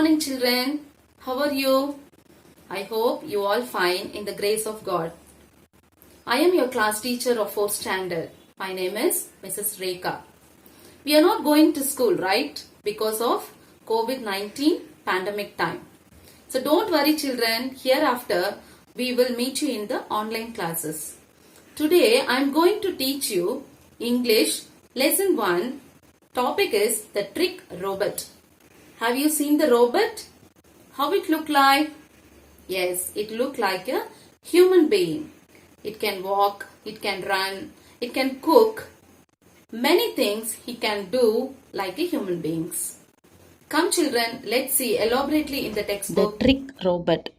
morning, children. How are you? I hope you all fine in the grace of God. I am your class teacher of 4th standard. My name is Mrs. Rekha. We are not going to school, right? Because of COVID-19 pandemic time. So don't worry, children. Hereafter, we will meet you in the online classes. Today, I am going to teach you English lesson 1. Topic is the trick robot. Have you seen the robot? How it look like? Yes, it look like a human being. It can walk, it can run, it can cook. Many things he can do like a human beings. Come children, let's see elaborately in the textbook. The trick robot.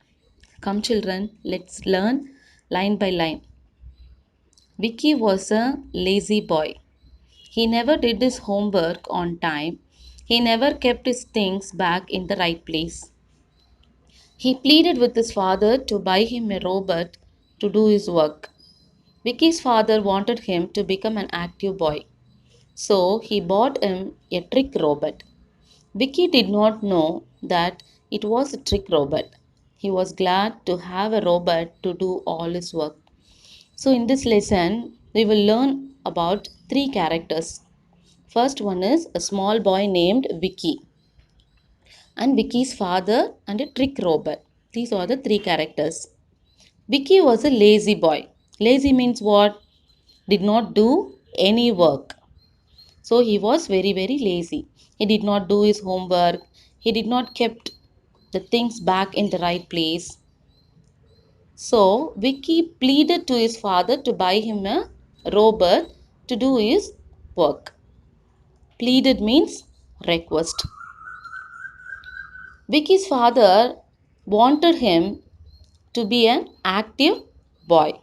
Come children, let's learn line by line. Vicky was a lazy boy. He never did his homework on time. He never kept his things back in the right place. He pleaded with his father to buy him a robot to do his work. Vicky's father wanted him to become an active boy. So he bought him a trick robot. Vicky did not know that it was a trick robot. He was glad to have a robot to do all his work. So, in this lesson, we will learn about three characters. First one is a small boy named Vicky, and Vicky's father and a trick robot. These are the three characters. Vicky was a lazy boy. Lazy means what? Did not do any work. So he was very lazy. He did not do his homework. He did not kept the things back in the right place. So Vicky pleaded to his father to buy him a robot to do his work. Pleaded means request. Vicky's father wanted him to be an active boy.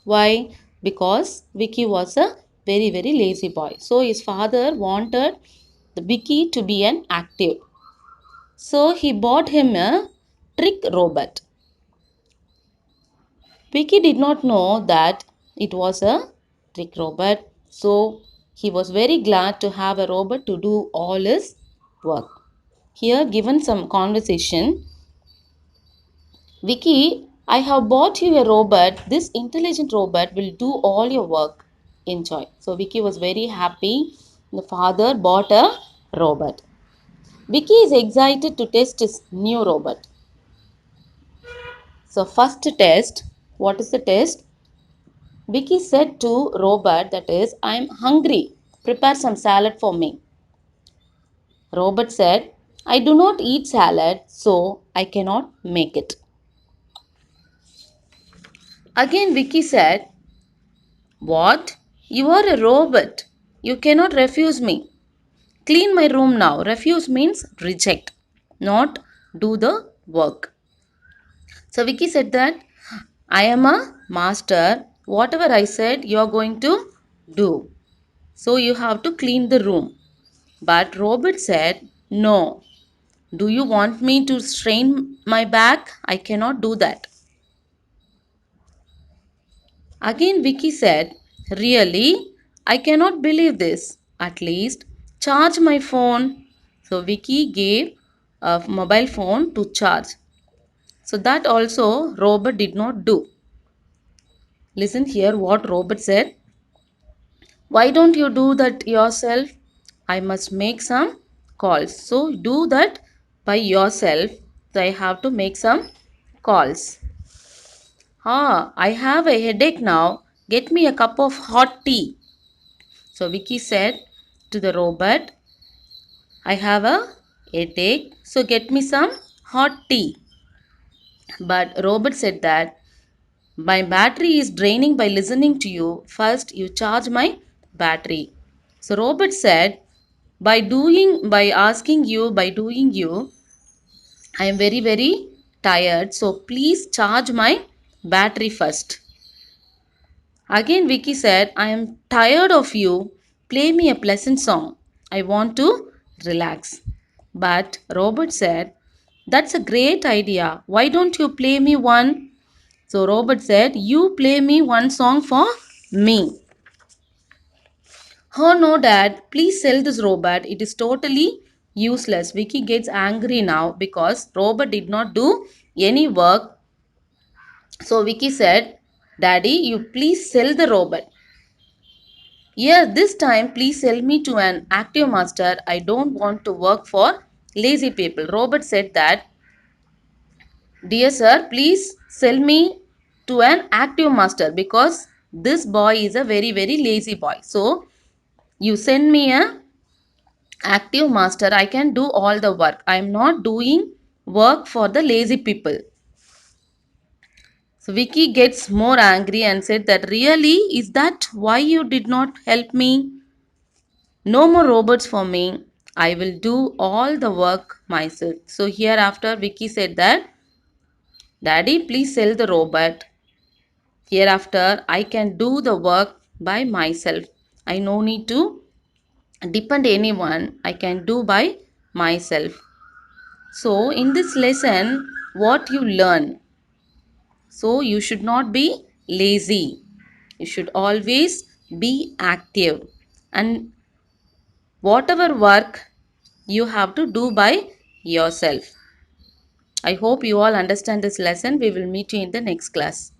Why? Because Vicky was a very lazy boy. So his father wanted the Vicky to be an active. So he bought him a trick robot. Vicky did not know that it was a trick robot. So he was very glad to have a robot to do all his work. Here given some conversation. Vicky, I have bought you a robot. This intelligent robot will do all your work. Enjoy. So Vicky was very happy. The father bought a robot. Vicky is excited to test his new robot. So first test, what is the test? Vicky said to robot, that is, I am hungry. Prepare some salad for me. Robot said, I do not eat salad, so I cannot make it. Again Vicky said, what? You are a robot. You cannot refuse me. Clean my room now. Refuse means reject, not do the work. So Vicky said that I am a master. Whatever I said, you are going to do. So you have to clean the room. But Robert said, no. Do you want me to strain my back? I cannot do that. Again Vicky said, really? I cannot believe this. At least charge my phone. So Vicky gave a mobile phone to charge. So that also Robert did not do. Listen here what Robert said. Why don't you do that yourself? I must make some calls. So do that by yourself. So I have to make some calls. I have a headache now. Get me a cup of hot tea. So Vicky said to the robot, I have a headache. So get me some hot tea. But Robert said that my battery is draining by listening to you. First, you charge my battery. So Robert said, by asking you, by doing you, I am very tired. So please charge my battery first. Again, Vicky said, I am tired of you. Play me a pleasant song. I want to relax. But Robert said, that's a great idea. Why don't you play me one? So Robert said, you play me one song for me. Oh no, Dad, please sell this robot. It is totally Useless. Vicky gets angry now because robot did not do any work. So Vicky said, Daddy, you please sell the robot. Yes, this time please sell me to an active master. I don't want to work for lazy people. Robert said that, Dear sir, please sell me to an active master because this boy is a very very lazy boy. So you send me a active master. I can do all the work. I am not doing work for the lazy people. So Vicky gets more angry and said that, really, is that why you did not help me? No more robots for me. I will do all the work myself. So hereafter Vicky said that, Daddy, please sell the robot. Hereafter I can do the work by myself. I no need to depend anyone. I can do by myself. So in this lesson, what you learn? So you should not be lazy. You should always be active. And whatever work you have to do by yourself. I hope you all understand this lesson. We will meet you in the next class.